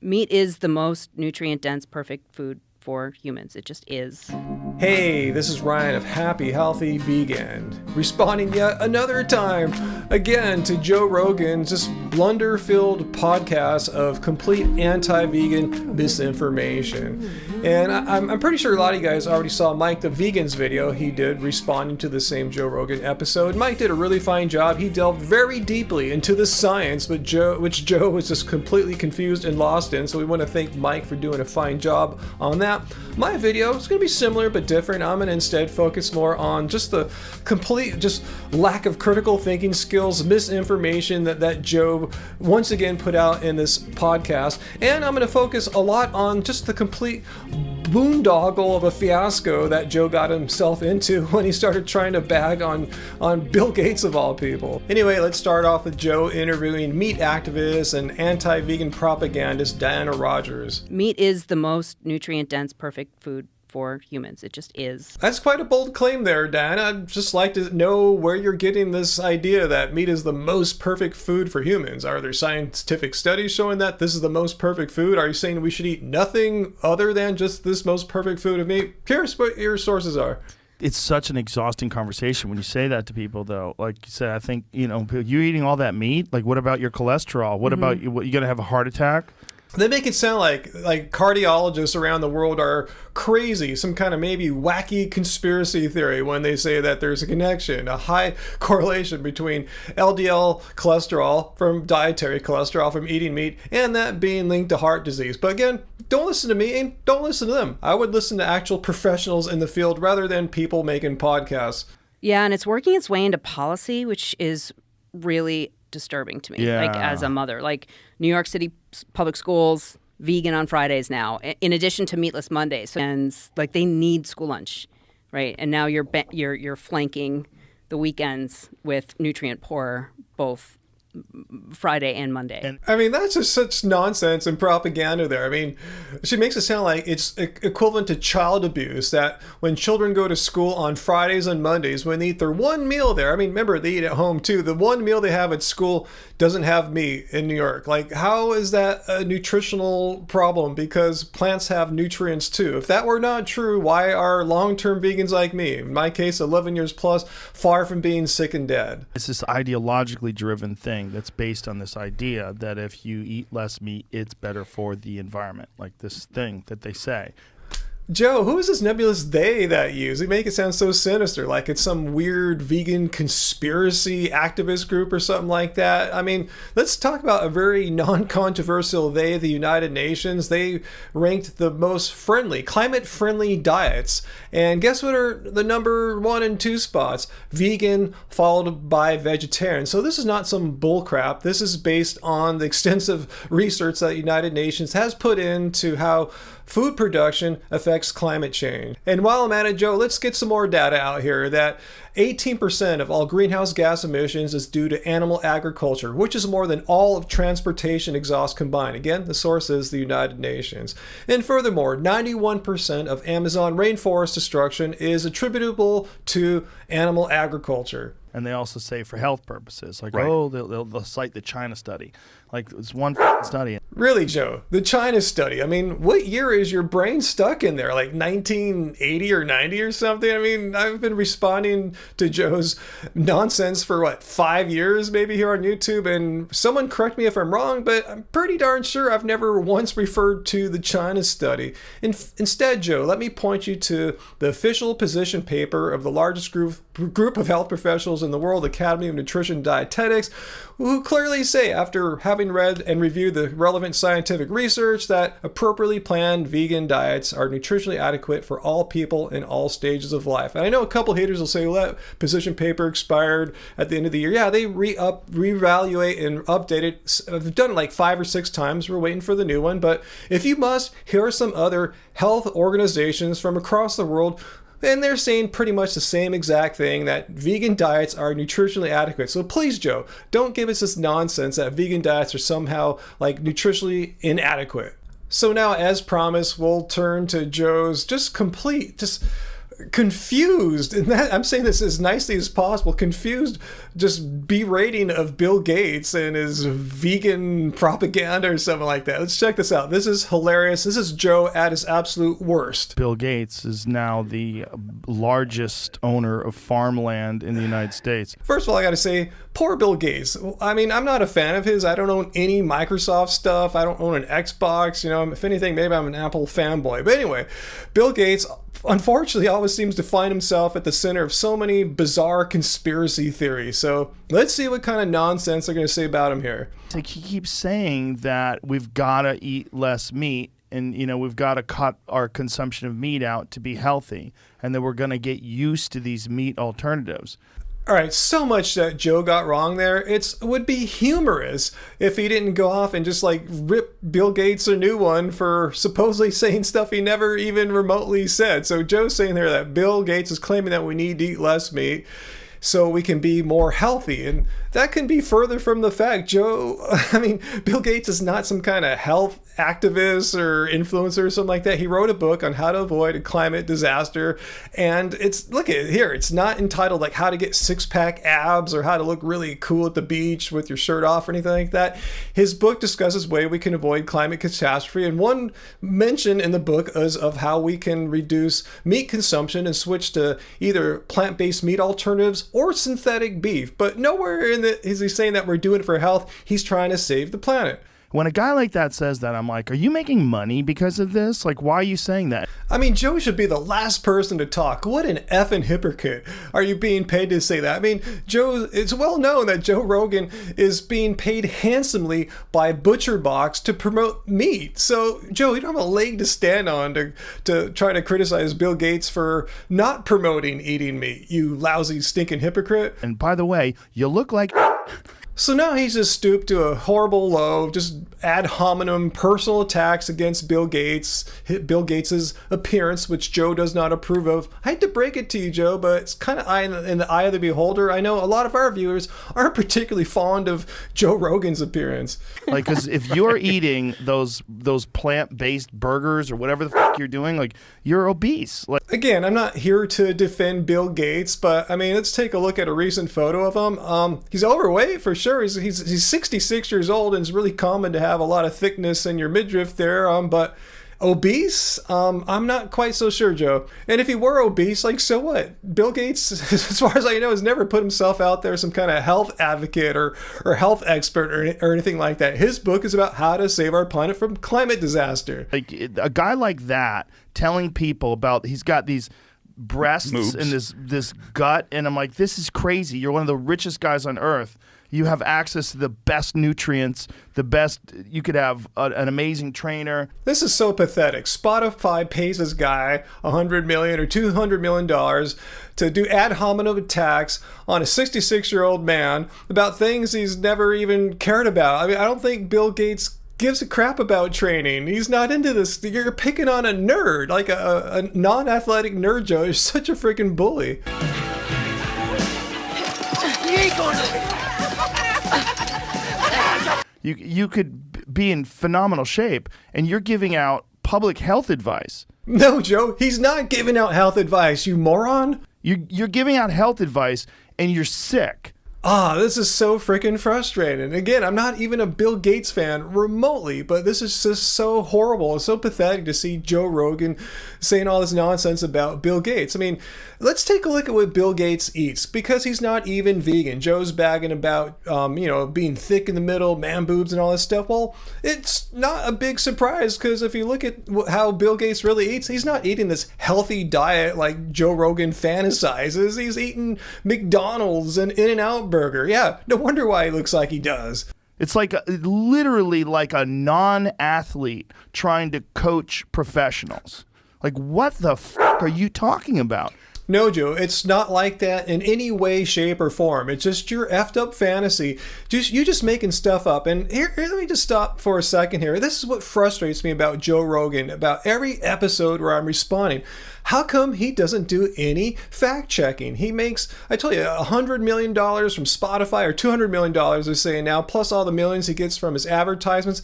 Meat is the most nutrient-dense, perfect food for humans. It just is. Hey, this is Ryan of Happy Healthy Vegan, responding yet another time again to Joe Rogan's just blunder-filled podcast of complete anti-vegan misinformation. And I'm pretty sure a lot of you guys already saw Mike the Vegan's video he did responding to the same Joe Rogan episode. Mike did a really fine job. He delved very deeply into the science, which Joe was just completely confused and lost in. So we want to thank Mike for doing a fine job on that. My video is going to be similar but different. I'm going to instead focus more on just the complete lack of critical thinking skills, misinformation that Joe once again put out in this podcast. And I'm going to focus a lot on just the complete boondoggle of a fiasco that Joe got himself into when he started trying to bag on Bill Gates of all people. Anyway, let's start off with Joe interviewing meat activist and anti-vegan propagandist Diana Rogers. Meat is the most nutrient-dense, perfect food for humans. It just is. That's quite a bold claim there, Dan. I'd just like to know where you're getting this idea that meat is the most perfect food for humans. Are there scientific studies showing that this is the most perfect food? Are you saying we should eat nothing other than just this most perfect food of meat? Curious what your sources are. It's such an exhausting conversation when you say that to people, though. Like you said, I think, you eating all that meat, like what about your cholesterol? What about you? What, you going to have a heart attack? They make it sound like cardiologists around the world are crazy, some kind of maybe wacky conspiracy theory when they say that there's a connection, a high correlation between LDL cholesterol from dietary cholesterol from eating meat and that being linked to heart disease. But again, don't listen to me and don't listen to them. I would listen to actual professionals in the field rather than people making podcasts. Yeah, and it's working its way into policy, which is really disturbing to me. Yeah. Like as a mother, like New York City public schools, vegan on Fridays now, in addition to meatless Mondays. And like they need school lunch, right? And now you're flanking the weekends with nutrient poor both Friday and Monday. I mean, that's just such nonsense and propaganda there. I mean, she makes it sound like it's equivalent to child abuse, that when children go to school on Fridays and Mondays, when they eat their one meal there, I mean, remember, they eat at home too. The one meal they have at school doesn't have meat in New York. Like, how is that a nutritional problem? Because plants have nutrients too. If that were not true, why are long-term vegans like me, in my case, 11 years plus, far from being sick and dead? It's this ideologically driven thing that's based on this idea that if you eat less meat, it's better for the environment, like this thing that they say. Joe, who is this nebulous they that you use? They make it sound so sinister, like it's some weird vegan conspiracy activist group or something like that. I mean, let's talk about a very non-controversial they, the United Nations. They ranked the most friendly, climate-friendly diets. And guess what are the number 1 and 2 spots? Vegan, followed by vegetarian. So this is not some bullcrap. This is based on the extensive research that the United Nations has put into how food production affects climate change. And while I'm at it, Joe, let's get some more data out here that 18% of all greenhouse gas emissions is due to animal agriculture, which is more than all of transportation exhaust combined. Again, the source is the United Nations. And furthermore, 91% of Amazon rainforest destruction is attributable to animal agriculture. And they also say for health purposes, like, Right. they'll cite the China study. Like, it's one study. Really, Joe? The China study. I mean, what year is your brain stuck in there? Like 1980 or 90 or something? I mean, I've been responding to Joe's nonsense for, 5 years maybe here on YouTube? And someone correct me if I'm wrong, but I'm pretty darn sure I've never once referred to the China study. Instead, Joe, let me point you to the official position paper of the largest group of health professionals in the world, Academy of Nutrition and Dietetics, who clearly say, after having read and reviewed the relevant scientific research, that appropriately planned vegan diets are nutritionally adequate for all people in all stages of life. And I know a couple haters will say, well, that position paper expired at the end of the year. Yeah, they reevaluate and update it. I've done it like 5 or 6 times. We're waiting for the new one. But if you must, here are some other health organizations from across the world, and they're saying pretty much the same exact thing, that vegan diets are nutritionally adequate. So please, Joe, don't give us this nonsense that vegan diets are somehow nutritionally inadequate. So now, as promised, we'll turn to Joe's confused, and that I'm saying this as nicely as possible, confused, just berating of Bill Gates and his vegan propaganda or something like that. Let's check this out. This is hilarious. This is Joe at his absolute worst. Bill Gates is now the largest owner of farmland in the United States. First of all, I got to say, poor Bill Gates. I mean, I'm not a fan of his. I don't own any Microsoft stuff. I don't own an Xbox. You know, if anything, maybe I'm an Apple fanboy. But anyway, Bill Gates, unfortunately, always seems to find himself at the center of so many bizarre conspiracy theories. So let's see what kind of nonsense they're going to say about him here. Like, he keeps saying that we've got to eat less meat, and we've got to cut our consumption of meat out to be healthy, and that we're going to get used to these meat alternatives. All right, so much that Joe got wrong there. It would be humorous if he didn't go off and just like rip Bill Gates a new one for supposedly saying stuff he never even remotely said. So Joe's saying there that Bill Gates is claiming that we need to eat less meat so we can be more healthy. And that can be further from the fact. Bill Gates is not some kind of health activist or influencer or something like that. He wrote a book on how to avoid a climate disaster. And look at it here. It's not entitled like how to get six-pack abs or how to look really cool at the beach with your shirt off or anything like that. His book discusses ways we can avoid climate catastrophe. And one mention in the book is of how we can reduce meat consumption and switch to either plant-based meat alternatives or synthetic beef. But nowhere is he saying that we're doing it for health. He's trying to save the planet. When a guy like that says that, I'm like, are you making money because of this? Like, why are you saying that? I mean, Joe should be the last person to talk. What an effing hypocrite. Are you being paid to say that? I mean, it's well known that Joe Rogan is being paid handsomely by Butcher Box to promote meat. So, Joe, you don't have a leg to stand on to try to criticize Bill Gates for not promoting eating meat, you lousy, stinking hypocrite. And by the way, you look like... So now he's just stooped to a horrible low, just ad hominem personal attacks against Bill Gates, Bill Gates's appearance, which Joe does not approve of. I hate to break it to you, Joe, but it's kind of in the eye of the beholder. I know a lot of our viewers aren't particularly fond of Joe Rogan's appearance. Like, because if you're eating those plant-based burgers or whatever the fuck you're doing, like, you're obese. Like, again, I'm not here to defend Bill Gates, but I mean, let's take a look at a recent photo of him. He's overweight for sure. He's 66 years old, and it's really common to have a lot of thickness in your midriff there. But obese, I'm not quite so sure, Joe. And if he were obese, like, so what? Bill Gates, as far as I know, has never put himself out there some kind of health advocate or health expert or anything like that. His book is about how to save our planet from climate disaster. Like, a guy like that telling people about he's got these breasts and this gut, and I'm like, this is crazy. You're one of the richest guys on earth. You have access to the best nutrients, you could have an amazing trainer. This is so pathetic. Spotify pays this guy $100 million or $200 million to do ad hominem attacks on a 66-year-old man about things he's never even cared about. I mean, I don't think Bill Gates gives a crap about training. He's not into this. You're picking on a nerd, like a non-athletic nerd, Joe. You're such a freaking bully. You ain't going to... You could be in phenomenal shape, and you're giving out public health advice. No, Joe, he's not giving out health advice, you moron. You're giving out health advice, and you're sick. This is so freaking frustrating. Again, I'm not even a Bill Gates fan remotely, but this is just so horrible. It's so pathetic to see Joe Rogan saying all this nonsense about Bill Gates. I mean, let's take a look at what Bill Gates eats, because he's not even vegan. Joe's bagging about, being thick in the middle, man boobs and all this stuff. Well, it's not a big surprise, because if you look at how Bill Gates really eats, he's not eating this healthy diet like Joe Rogan fantasizes. He's eating McDonald's and In-N-Out burger. Yeah, no wonder why he looks like he does. It's like literally like a non-athlete trying to coach professionals. Like, what the fuck are you talking about? No, Joe, it's not like that in any way, shape, or form. It's just your effed up fantasy. You just making stuff up. And here, let me just stop for a second here. This is what frustrates me about Joe Rogan, about every episode where I'm responding. How come he doesn't do any fact checking? He makes, I tell you, $100 million from Spotify, or $200 million they're saying now, plus all the millions he gets from his advertisements.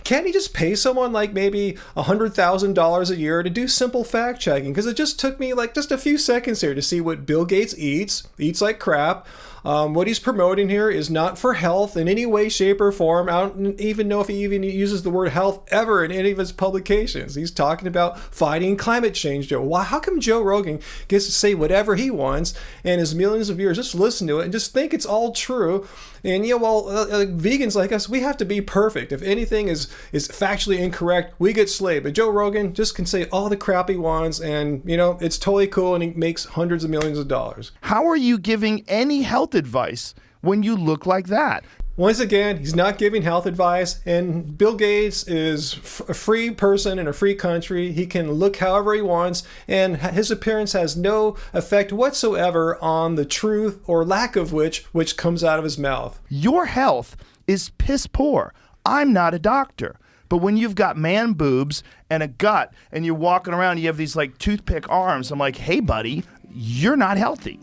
Can't he just pay someone like maybe $100,000 a year to do simple fact checking? Because it just took me like just a few seconds here to see what Bill Gates eats like crap. What he's promoting here is not for health in any way, shape, or form. I don't even know if he even uses the word health ever in any of his publications. He's talking about fighting climate change, Joe. Why? How come Joe Rogan gets to say whatever he wants and his millions of viewers just listen to it and just think it's all true? And vegans like us, we have to be perfect. If anything is factually incorrect, we get slayed. But Joe Rogan just can say all the crap he wants, and it's totally cool, and he makes hundreds of millions of dollars. How are you giving any health advice when you look like that? Once again, he's not giving health advice, and Bill Gates is a free person in a free country. He can look however he wants, and his appearance has no effect whatsoever on the truth or lack of which comes out of his mouth. Your health is piss poor. I'm not a doctor. But when you've got man boobs and a gut and you're walking around, you have these like toothpick arms, I'm like, hey, buddy, you're not healthy.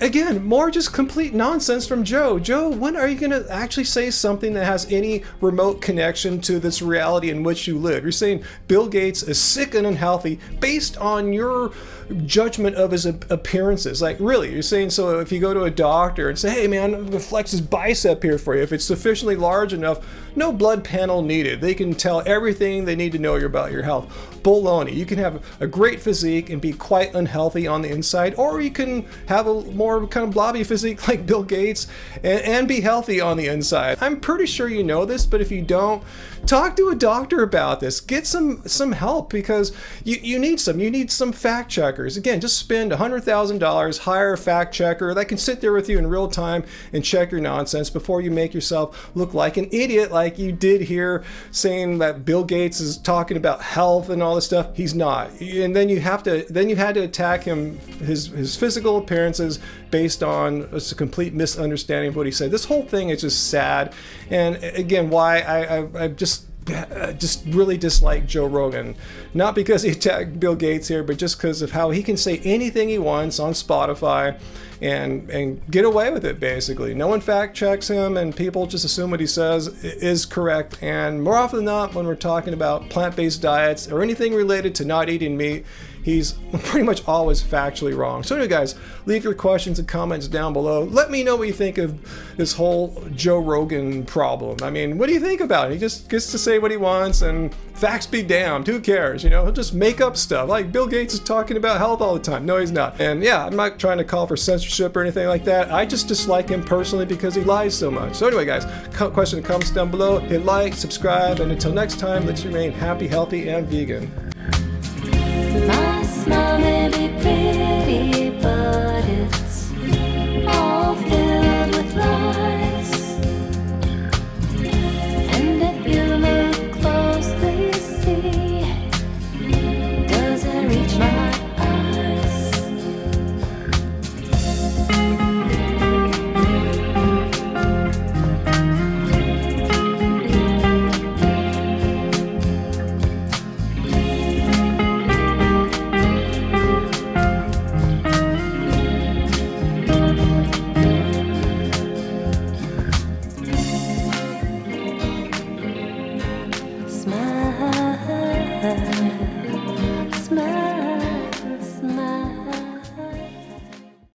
Again, more just complete nonsense from Joe. Joe, when are you going to actually say something that has any remote connection to this reality in which you live? You're saying Bill Gates is sick and unhealthy based on your judgment of his appearances. Like, really? You're saying, so if you go to a doctor and say, hey, man, flex his bicep here for you, if it's sufficiently large enough, no blood panel needed. They can tell everything they need to know about your health. Baloney. You can have a great physique and be quite unhealthy on the inside, or you can have a more kind of blobby physique like Bill Gates and be healthy on the inside. I'm pretty sure you know this, but if you don't, talk to a doctor about this. Get some help, because you need some. You need some fact checkers. Again, just spend $100,000, hire a fact checker that can sit there with you in real time and check your nonsense before you make yourself look like an idiot, like you did here, saying that Bill Gates is talking about health and all this stuff. He's not. And then you had to attack him, his physical appearances, based on a complete misunderstanding of what he said. This whole thing is just sad. And again, why I just really dislike Joe Rogan. Not because he attacked Bill Gates here, but just because of how he can say anything he wants on Spotify and get away with it, basically. No one fact checks him, and people just assume what he says is correct. And more often than not, when we're talking about plant-based diets or anything related to not eating meat, he's pretty much always factually wrong. So anyway, guys, leave your questions and comments down below. Let me know what you think of this whole Joe Rogan problem. I mean, what do you think about it? He just gets to say what he wants, and facts be damned. Who cares? He'll just make up stuff. Like Bill Gates is talking about health all the time. No, he's not. And yeah, I'm not trying to call for censorship or anything like that. I just dislike him personally because he lies so much. So anyway, guys, question and comments down below. Hit like, subscribe, and until next time, let's remain happy, healthy, and vegan.